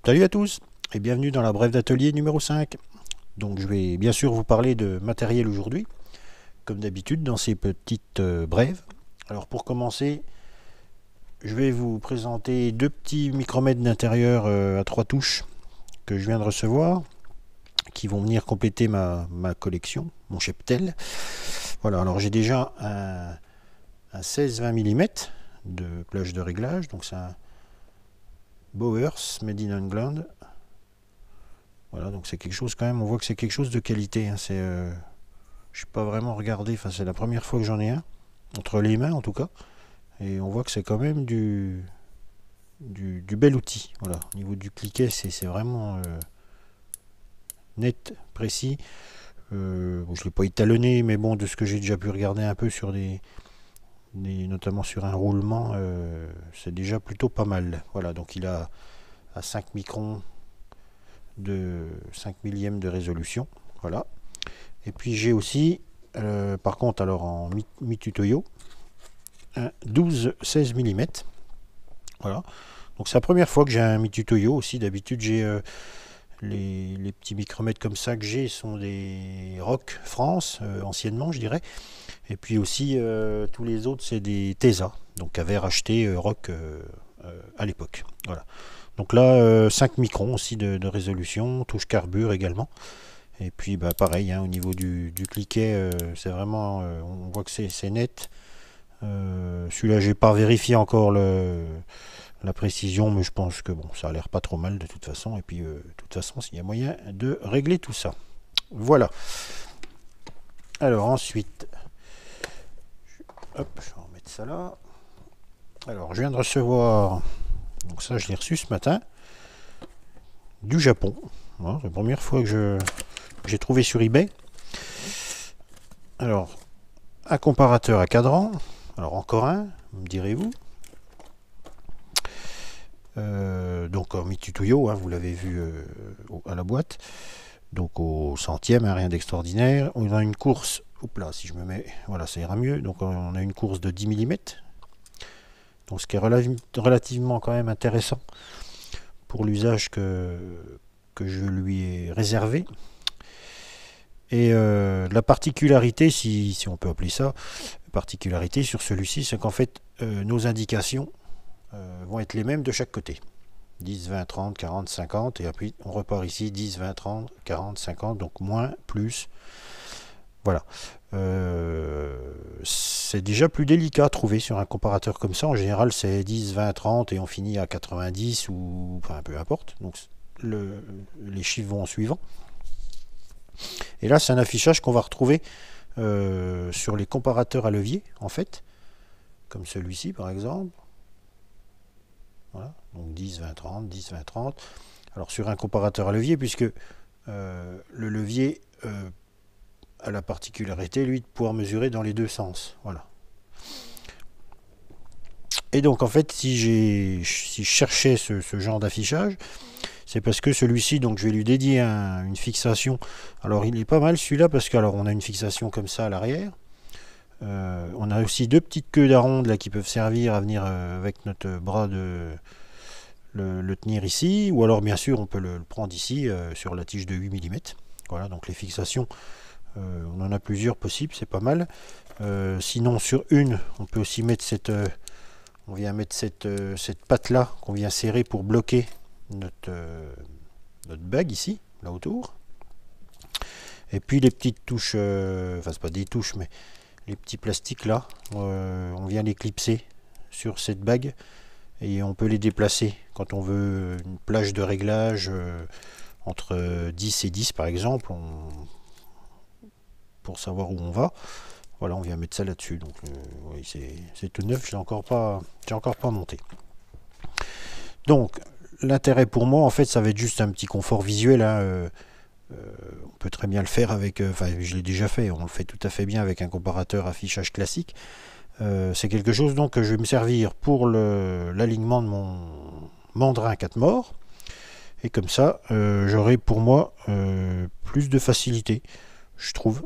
Salut à tous et bienvenue dans la brève d'atelier numéro 5. Donc je vais bien sûr vous parler de matériel aujourd'hui, comme d'habitude dans ces petites brèves. Alors pour commencer, je vais vous présenter deux petits micromètres d'intérieur à 3 touches que je viens de recevoir, qui vont venir compléter ma collection, mon cheptel. Voilà, alors j'ai déjà un 16-20 mm de plage de réglage, donc c'est un Bowers Made in England. Voilà, donc c'est quelque chose quand même, on voit que c'est quelque chose de qualité. Hein, je n'ai pas vraiment regardé, enfin c'est la première fois que j'en ai un, entre les mains en tout cas. Et on voit que c'est quand même du bel outil. Voilà, au niveau du cliquet, c'est vraiment net, précis. Bon, je ne l'ai pas étalonné, mais bon, de ce que j'ai déjà pu regarder un peu sur notamment sur un roulement, c'est déjà plutôt pas mal. Voilà, donc il a à 5 microns de 5 millièmes de résolution. Voilà. Et puis j'ai aussi, par contre, alors en Mitutoyo, un 12-16 mm. Voilà. Donc c'est la première fois que j'ai un Mitutoyo aussi. D'habitude, j'ai les petits micromètres comme ça que j'ai sont des Rock France, anciennement, je dirais. Et puis aussi, tous les autres, c'est des Tesa, donc qu'avait racheté Rock à l'époque. Voilà. Donc là, 5 microns aussi de résolution, touche carbure également. Et puis bah, pareil, hein, au niveau du cliquet, c'est vraiment, on voit que c'est net. Celui-là, j'ai pas vérifié encore la précision, mais je pense que bon, ça a l'air pas trop mal de toute façon. Et puis, de toute façon, il y a moyen de régler tout ça. Voilà. Alors ensuite, hop, je vais remettre ça là. Alors, je viens de recevoir, donc ça, je l'ai reçu ce matin, du Japon. Voilà, c'est la première fois que j'ai trouvé sur eBay. Alors, un comparateur à cadran. Alors encore un, me direz-vous. Donc en Mitutoyo, hein, vous l'avez vu à la boîte. Donc au centième, hein, rien d'extraordinaire. On a une course, hop là, si je me mets, voilà, ça ira mieux. Donc on a une course de 10 mm. Donc ce qui est relativement quand même intéressant pour l'usage que je lui ai réservé. Et la particularité, si on peut appeler ça, particularité sur celui-ci, c'est qu'en fait, nos indications vont être les mêmes de chaque côté. 10, 20, 30, 40, 50, et puis on repart ici, 10, 20, 30, 40, 50, donc moins, plus. Voilà. C'est déjà plus délicat à trouver sur un comparateur comme ça. En général, c'est 10, 20, 30, et on finit à 90, ou enfin peu importe. Donc les chiffres vont en suivant. Et là, c'est un affichage qu'on va retrouver sur les comparateurs à levier, en fait, comme celui-ci par exemple. Voilà, donc 10, 20, 30, 10, 20, 30. Alors sur un comparateur à levier, puisque le levier a la particularité, lui, de pouvoir mesurer dans les deux sens. Voilà. Et donc en fait, si je cherchais ce genre d'affichage, c'est parce que celui-ci, donc je vais lui dédier une fixation. Alors il est pas mal celui-là, parce qu'on a une fixation comme ça à l'arrière. On a aussi deux petites queues d'aronde là qui peuvent servir à venir avec notre bras le tenir ici, ou alors bien sûr on peut le prendre ici sur la tige de 8 mm. Voilà, donc les fixations, on en a plusieurs possibles, c'est pas mal. Sinon sur une, on peut aussi mettre on vient mettre cette patte là qu'on vient serrer pour bloquer notre bague ici, là autour. Et puis les petites touches, enfin c'est pas des touches, mais les petits plastiques là, on vient les clipser sur cette bague et on peut les déplacer quand on veut une plage de réglage entre 10 et 10 par exemple, pour savoir où on va. Voilà, on vient mettre ça là-dessus. Donc oui, c'est tout neuf, j'ai encore pas monté. Donc l'intérêt pour moi, en fait, ça va être juste un petit confort visuel. Hein, on peut très bien le faire avec, enfin je l'ai déjà fait, on le fait tout à fait bien avec un comparateur affichage classique. C'est quelque chose donc que je vais me servir pour l'alignement de mon mandrin 4 morts, et comme ça j'aurai pour moi plus de facilité, je trouve,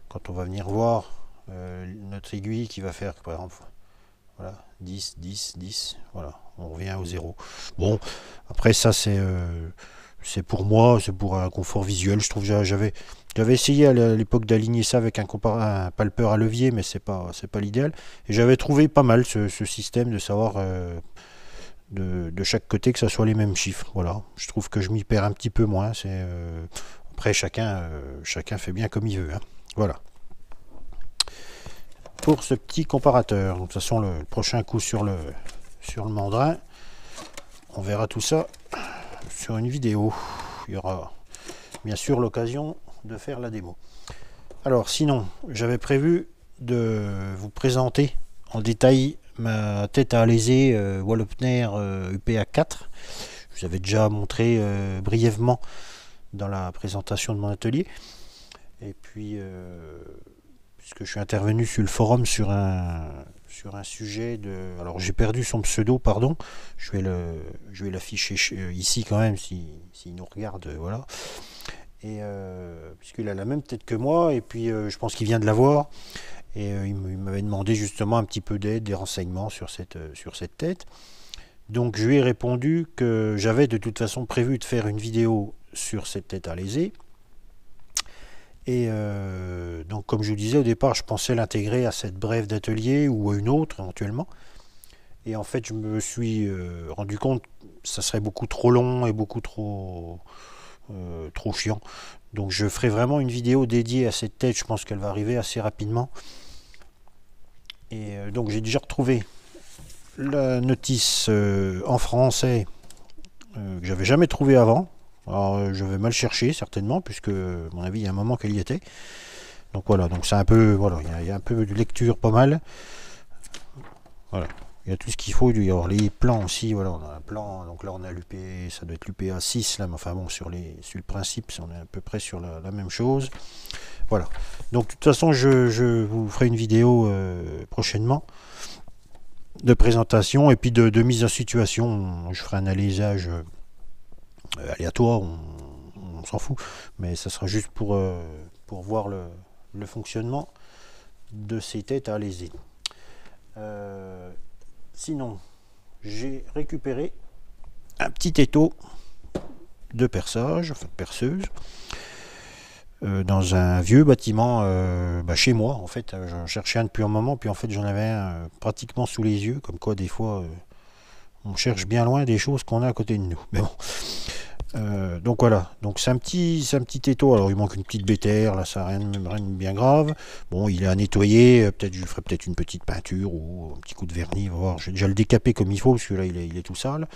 quand on va venir voir notre aiguille qui va faire par exemple, voilà, 10, 10, 10, voilà, on revient au zéro. Bon, après ça c'est pour moi, c'est pour un confort visuel. Je trouve que j'avais essayé à l'époque d'aligner ça avec un palpeur à levier, mais c'est pas l'idéal. Et j'avais trouvé pas mal ce système de savoir de chaque côté que ça soit les mêmes chiffres. Voilà, je trouve que je m'y perds un petit peu moins. Après chacun fait bien comme il veut, hein. Voilà. Pour ce petit comparateur. De toute façon, le prochain coup sur le mandrin, on verra tout ça sur une vidéo. Il y aura bien sûr l'occasion de faire la démo. Alors sinon, j'avais prévu de vous présenter en détail ma tête à alésé Wallopner UPA 4. Je vous avais déjà montré brièvement dans la présentation de mon atelier. Et puis puisque je suis intervenu sur le forum sur un sujet de... Alors j'ai perdu son pseudo, pardon. Je vais l'afficher ici quand même s'il nous regarde, voilà. Et puisqu'il a la même tête que moi, et puis je pense qu'il vient de la voir. Et il m'avait demandé justement un petit peu d'aide, des renseignements sur cette tête. Donc je lui ai répondu que j'avais de toute façon prévu de faire une vidéo sur cette tête à lésée. Et donc comme je vous disais au départ, je pensais l'intégrer à cette brève d'atelier ou à une autre éventuellement. Et en fait je me suis rendu compte que ça serait beaucoup trop long et beaucoup trop chiant. Donc je ferai vraiment une vidéo dédiée à cette tête, je pense qu'elle va arriver assez rapidement. Et donc j'ai déjà retrouvé la notice en français que j'avais jamais trouvé avant. Alors je vais mal chercher certainement, puisque à mon avis il y a un moment qu'elle y était. Donc voilà, donc c'est un peu, voilà, il y a un peu de lecture pas mal. Voilà, il y a tout ce qu'il faut, il y avoir les plans aussi, voilà, on a un plan, donc là on a l'UP, ça doit être l'UPA 6 là, mais enfin bon, sur le principe, on est à peu près sur la même chose. Voilà, donc de toute façon je vous ferai une vidéo prochainement de présentation et puis de mise en situation. Je ferai un alésage aléatoire, on s'en fout, mais ça sera juste pour voir le fonctionnement de ces têtes à aléser. Sinon, j'ai récupéré un petit étau de perçage, enfin de perceuse, dans un vieux bâtiment chez moi. En fait, j'en cherchais un depuis un moment, puis en fait j'en avais un pratiquement sous les yeux, comme quoi des fois on cherche bien loin des choses qu'on a à côté de nous. Mais bon. Donc voilà, donc c'est un petit étau. Alors il manque une petite bétaire, là ça rien de bien grave. Bon, il est à nettoyer, peut-être je lui ferai peut-être une petite peinture ou un petit coup de vernis, on va voir. Je vais déjà le décaper comme il faut, parce que là il est tout sale.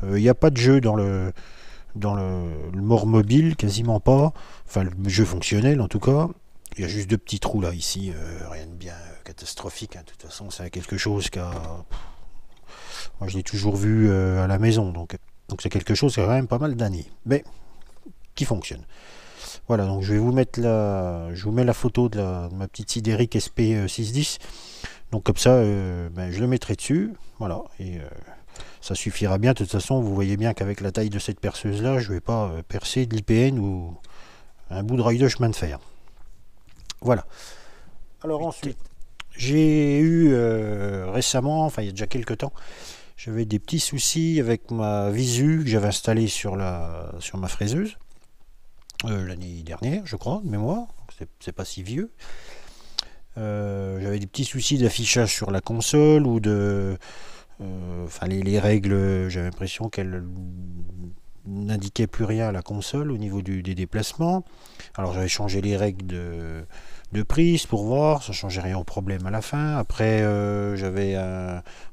Il n'y a pas de jeu dans le mort mobile, quasiment pas. Enfin le jeu fonctionnel en tout cas. Il y a juste deux petits trous là ici, rien de bien catastrophique, hein. De toute façon c'est quelque chose moi je l'ai toujours vu à la maison, donc c'est quelque chose qui a quand même pas mal d'années, mais qui fonctionne. Voilà, donc je vais vous mettre je vous mets la photo de ma petite Sideric SP610. Donc comme ça, je le mettrai dessus. Voilà, et ça suffira bien. De toute façon, vous voyez bien qu'avec la taille de cette perceuse là, je ne vais pas percer de l'IPN ou un bout de rail de chemin de fer. Voilà. Alors ensuite, j'ai eu récemment, enfin il y a déjà quelques temps, j'avais des petits soucis avec ma visu que j'avais installée sur ma fraiseuse l'année dernière, je crois, de mémoire. C'est pas si vieux. J'avais des petits soucis d'affichage sur la console ou les règles. J'avais l'impression qu'elles n'indiquaient plus rien à la console au niveau des déplacements. Alors j'avais changé les règles de prise pour voir, ça changeait rien au problème à la fin. Après j'avais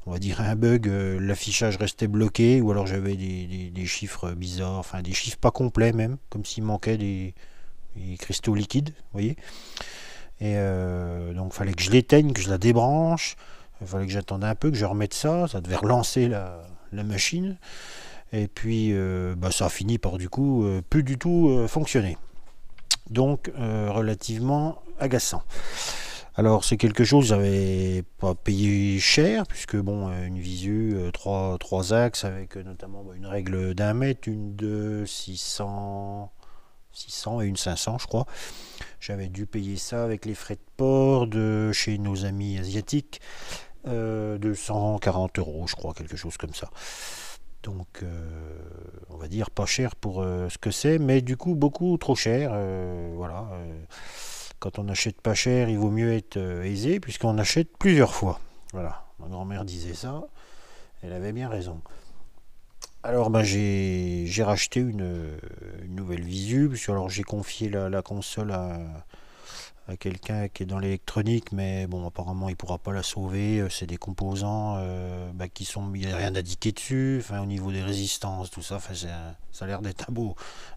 on va dire un bug, l'affichage restait bloqué, ou alors j'avais des chiffres bizarres, enfin des chiffres pas complets même, comme s'il manquait des cristaux liquides, vous voyez. Et donc il fallait que je l'éteigne, que je la débranche, il fallait que j'attende un peu, que je remette ça devait relancer la machine, et puis ça a fini par du coup plus du tout fonctionner. Donc relativement agaçant. Alors c'est quelque chose que j'avais pas payé cher, puisque bon, une visu 3 axes avec notamment une règle d'1 mètre, une de 600 et une 500 je crois. J'avais dû payer ça avec les frais de port de chez nos amis asiatiques, de 140 euros, je crois, quelque chose comme ça. Donc, on va dire pas cher pour ce que c'est, mais du coup beaucoup trop cher. Voilà. Quand on achète pas cher, il vaut mieux être aisé, puisqu'on achète plusieurs fois. Voilà. Ma grand-mère disait ça. Elle avait bien raison. Alors, ben, j'ai racheté une nouvelle Visu, puisque alors j'ai confié la console à quelqu'un qui est dans l'électronique, mais bon, apparemment il pourra pas la sauver. C'est des composants bah, qui sont, il n'y a rien indiqué dessus. Enfin, au niveau des résistances, tout ça, enfin, ça a l'air d'être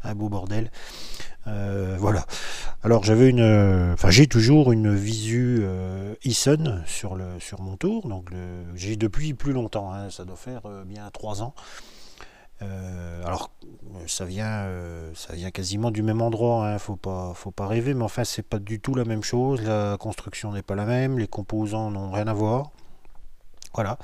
un beau bordel. Voilà. Alors enfin j'ai toujours une Visu Ison sur mon tour, donc j'ai depuis plus longtemps, hein, ça doit faire bien 3 ans. Alors, ça vient quasiment du même endroit, hein, faut pas rêver, mais enfin, c'est pas du tout la même chose. La construction n'est pas la même, les composants n'ont rien à voir. Voilà.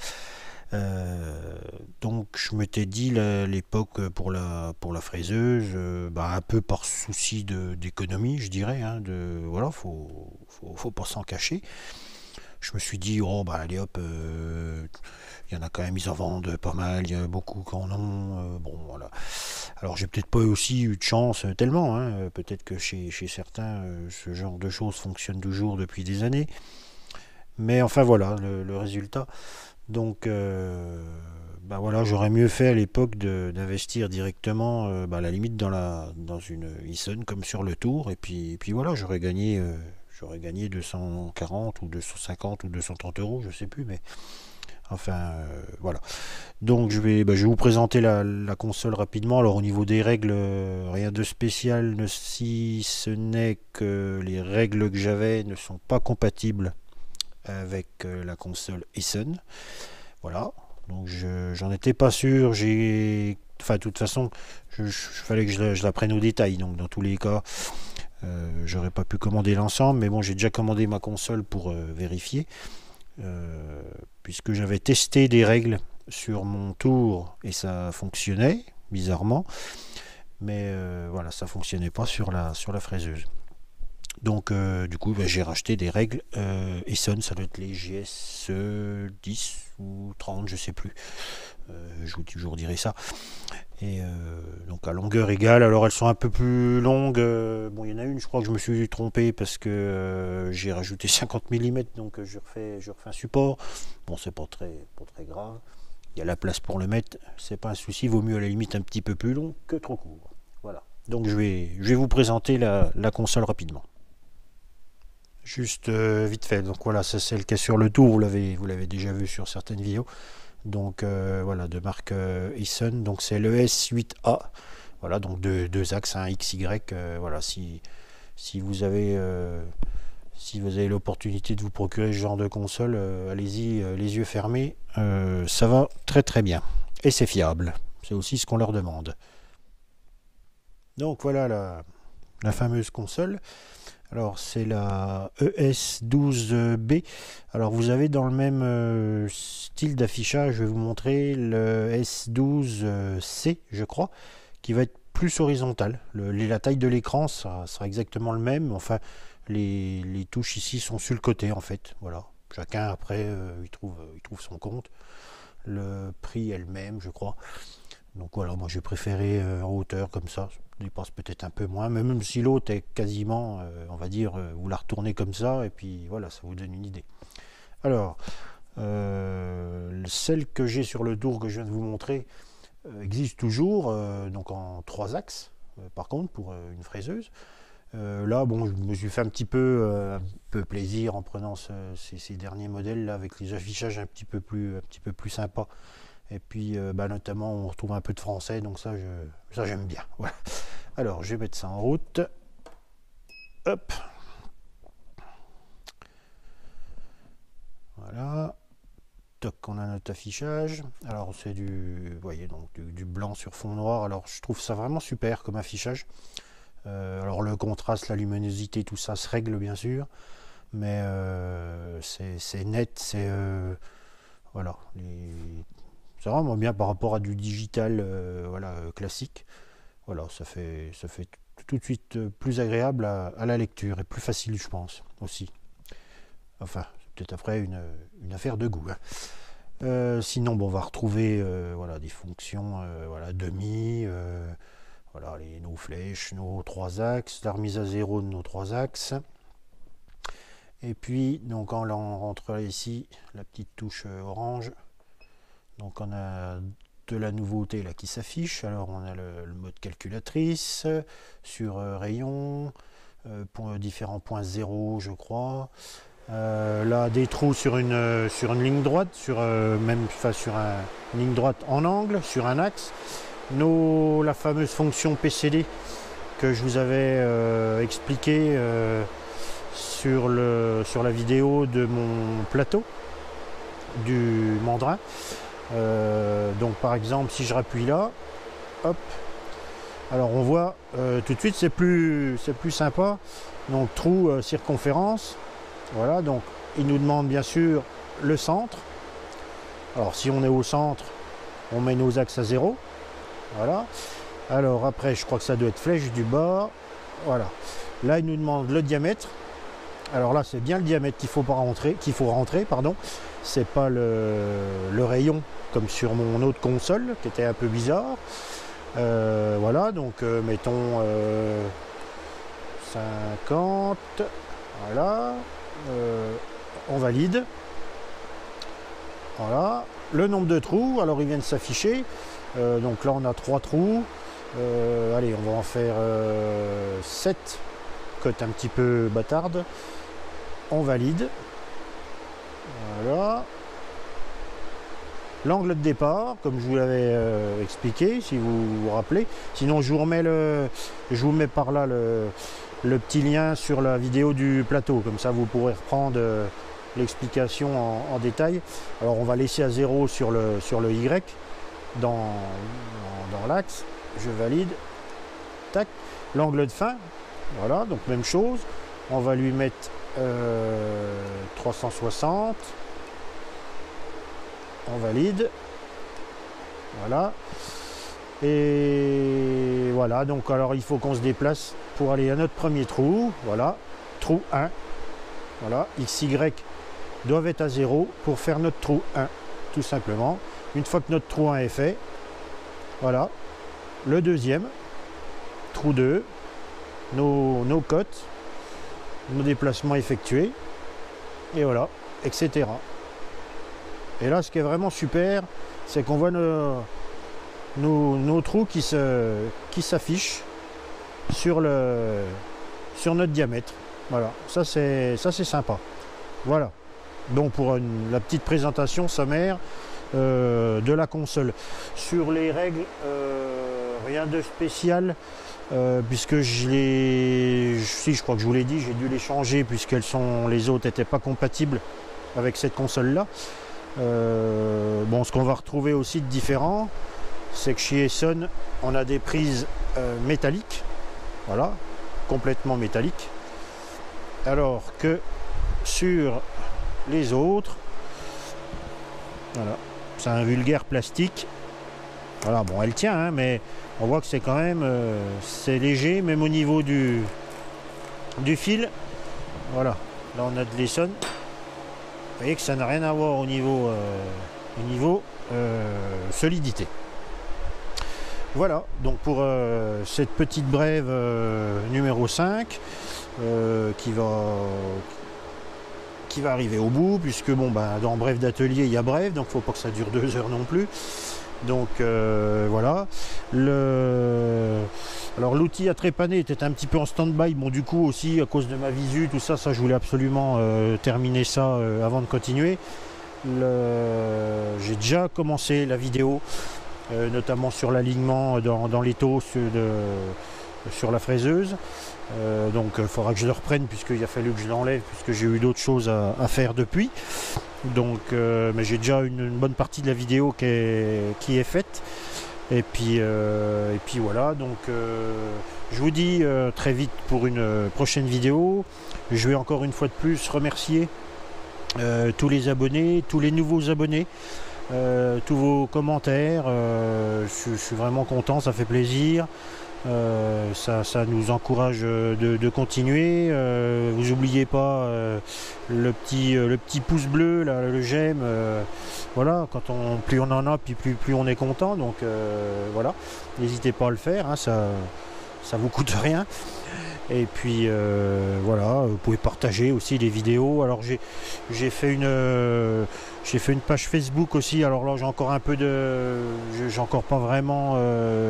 Euh, donc, je m'étais dit à l'époque pour la fraiseuse, bah, un peu par souci d'économie, je dirais, hein, voilà, faut pas s'en cacher. Je me suis dit, oh, bah, allez hop, il y en a quand même, ils en vendent pas mal, il y a beaucoup qui en ont. Bon, voilà. Alors, j'ai peut-être pas aussi eu de chance tellement, hein. Peut-être que chez certains, ce genre de choses fonctionne toujours depuis des années. Mais enfin, voilà le résultat. Donc, bah voilà, j'aurais mieux fait à l'époque d'investir directement, bah, à la limite, dans une Ison comme sur le tour. Et puis voilà, j'aurais gagné 240 ou 250 ou 230 euros, je sais plus, mais enfin, voilà. Donc je vais vous présenter la console rapidement. Alors au niveau des règles, rien de spécial, si ce n'est que les règles que j'avais ne sont pas compatibles avec la console Essen. Voilà. Donc j'en étais pas sûr. Enfin, de toute façon, fallait que je la prenne au détail. Donc dans tous les cas, j'aurais pas pu commander l'ensemble, mais bon, j'ai déjà commandé ma console pour vérifier. Euh, Puisque j'avais testé des règles sur mon tour et ça fonctionnait bizarrement, mais voilà, ça fonctionnait pas sur la fraiseuse. Donc du coup, bah, j'ai racheté des règles Eson, ça doit être les GS 10 ou 30, je sais plus. Je vous dirai ça. Et donc à longueur égale, alors elles sont un peu plus longues. Bon, il y en a une, je crois que je me suis trompé parce que j'ai rajouté 50 mm, donc je refais un support. Bon, c'est pas très grave. Il y a la place pour le mettre, c'est pas un souci. Vaut mieux à la limite un petit peu plus long que trop court. Voilà. Donc je vais vous présenter la console rapidement. Juste vite fait. Donc voilà, c'est celle qui est sur le tour. Vous l'avez déjà vu sur certaines vidéos. Donc voilà, de marque Eason. Donc c'est le S8A. Voilà, donc deux axes, un XY. Voilà, si vous avez l'opportunité de vous procurer ce genre de console, allez-y les yeux fermés. Ça va très très bien. Et c'est fiable. C'est aussi ce qu'on leur demande. Donc voilà la fameuse console. Alors c'est la ES12B. Alors vous avez dans le même style d'affichage, je vais vous montrer le S12C, je crois, qui va être plus horizontal. La taille de l'écran ça sera exactement le même. Enfin, les touches ici sont sur le côté en fait. Voilà. Chacun après il trouve son compte. Le prix est le même, je crois. Donc voilà, moi j'ai préféré en hauteur comme ça dépasse peut-être un peu moins, même si l'autre est quasiment, on va dire, vous la retournez comme ça, et puis voilà, ça vous donne une idée. Alors, celle que j'ai sur le tour que je viens de vous montrer existe toujours, donc en 3 axes, par contre, pour une fraiseuse. Là, bon, je me suis fait un peu plaisir en prenant ces derniers modèles là avec les affichages un petit peu plus sympas. Et puis, bah, notamment, on retrouve un peu de français, donc ça j'aime bien. Voilà. Alors, je vais mettre ça en route. Hop. Voilà. Toc, on a notre affichage. Alors, c'est vous voyez, donc du blanc sur fond noir. Alors, je trouve ça vraiment super comme affichage. Alors, le contraste, la luminosité, tout ça se règle bien sûr, mais c'est net, voilà. C'est vraiment bien par rapport à du digital, voilà, classique. Voilà, ça fait tout de suite plus agréable à la lecture et plus facile, je pense, aussi. Enfin, c'est peut-être après une affaire de goût. Sinon, bon, on va retrouver voilà, des fonctions voilà, demi, voilà, nos flèches, nos 3 axes, la remise à 0 de nos 3 axes. Et puis, donc, on rentre ici la petite touche orange. Donc, on a de la nouveauté là qui s'affiche. Alors, on a le mode calculatrice sur rayon, différents points 0, je crois. Là, des trous sur une ligne droite, sur une ligne droite en angle, sur un axe. La fameuse fonction PCD que je vous avais expliqué sur la vidéo de mon plateau du mandrin. Donc par exemple, si je rappuie là, hop, alors on voit tout de suite, c'est plus sympa. Donc trou circonférence. Voilà, donc il nous demande bien sûr le centre. Alors si on est au centre, on met nos axes à 0. Voilà. Alors après, je crois que ça doit être flèche du bas. Voilà. Là, il nous demande le diamètre. Alors là, c'est bien le diamètre qu'il faut rentrer, pardon. C'est pas le rayon comme sur mon autre console qui était un peu bizarre. Voilà, donc mettons 50. Voilà. On valide. Voilà. Le nombre de trous, alors ils viennent s'afficher. Donc là on a 3 trous. Allez, on va en faire 7. Cote un petit peu bâtarde. On valide. Voilà. L'angle de départ, comme je vous l'avais expliqué, si vous vous rappelez. Sinon je vous mets par là le petit lien sur la vidéo du plateau, comme ça vous pourrez reprendre l'explication en détail. Alors on va laisser à 0 sur le Y dans l'axe, je valide, tac, l'angle de fin, voilà, donc même chose, on va lui mettre 360, on valide, voilà. Et voilà, donc alors il faut qu'on se déplace pour aller à notre premier trou. Voilà, trou 1. Voilà, XY doivent être à 0 pour faire notre trou 1, tout simplement. Une fois que notre trou 1 est fait, voilà, le deuxième, trou 2, nos cotes, nos déplacements effectués, et voilà, etc. Et là, ce qui est vraiment super, c'est qu'on voit nos trous qui s'affichent sur notre diamètre. Voilà, ça c'est sympa. Voilà, donc pour la petite présentation sommaire de la console. Sur les règles, rien de spécial, puisque je crois que je vous l'ai dit, j'ai dû les changer puisque les autres n'étaient pas compatibles avec cette console là. Bon, ce qu'on va retrouver aussi de différent, c'est que chez Essonne, on a des prises métalliques, voilà, complètement métalliques, alors que sur les autres, voilà, c'est un vulgaire plastique. Voilà, bon, elle tient, hein, mais on voit que c'est quand même c'est léger, même au niveau du fil. Voilà, là on a de l'Essonne. Vous voyez que ça n'a rien à voir au niveau solidité. Voilà, donc pour cette petite brève numéro 5 qui va arriver au bout, puisque bon, bah, dans brève d'atelier il y a brève, donc il ne faut pas que ça dure 2 heures non plus. Donc voilà. Alors l'outil à trépaner était un petit peu en stand-by, bon du coup aussi à cause de ma visu, tout ça, je voulais absolument terminer ça avant de continuer. J'ai déjà commencé la vidéo, notamment sur l'alignement dans l'étau sur la fraiseuse. Donc il faudra que je le reprenne puisqu'il a fallu que je l'enlève, puisque j'ai eu d'autres choses à faire depuis. Donc mais j'ai déjà une bonne partie de la vidéo qui est faite. Et puis voilà, donc je vous dis très vite pour une prochaine vidéo. Je vais encore une fois de plus remercier tous les abonnés, tous les nouveaux abonnés, tous vos commentaires. Je suis vraiment content, ça fait plaisir. Ça nous encourage de continuer. Vous n'oubliez pas le petit pouce bleu, là, le j'aime. Voilà, plus on en a, plus on est content. Donc voilà, n'hésitez pas à le faire, hein, ça vous coûte rien. Et puis voilà, vous pouvez partager aussi les vidéos. Alors j'ai fait une page Facebook aussi. Alors là j'ai encore j'ai encore pas vraiment,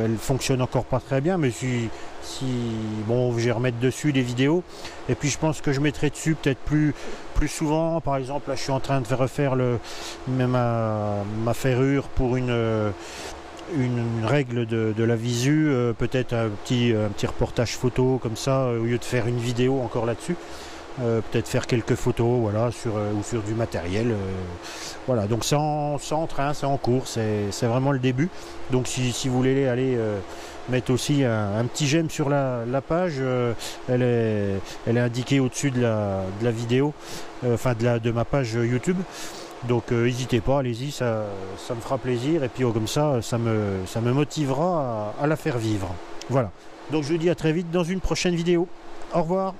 elle fonctionne encore pas très bien, mais bon, je vais remettre dessus des vidéos. Et puis je pense que je mettrai dessus peut-être plus souvent. Par exemple là je suis en train de refaire ma ferrure pour une règle de la visu, peut-être un petit reportage photo comme ça, au lieu de faire une vidéo encore là-dessus, peut-être faire quelques photos, voilà, ou sur du matériel, voilà, donc c'est en train, c'est en cours, c'est vraiment le début. Donc si vous voulez aller mettre aussi un petit j'aime sur la page, elle est indiquée au-dessus de la vidéo, enfin de ma page YouTube. Donc n'hésitez pas, allez-y, ça me fera plaisir, et puis comme ça me motivera à la faire vivre. Voilà, donc je vous dis à très vite dans une prochaine vidéo. Au revoir.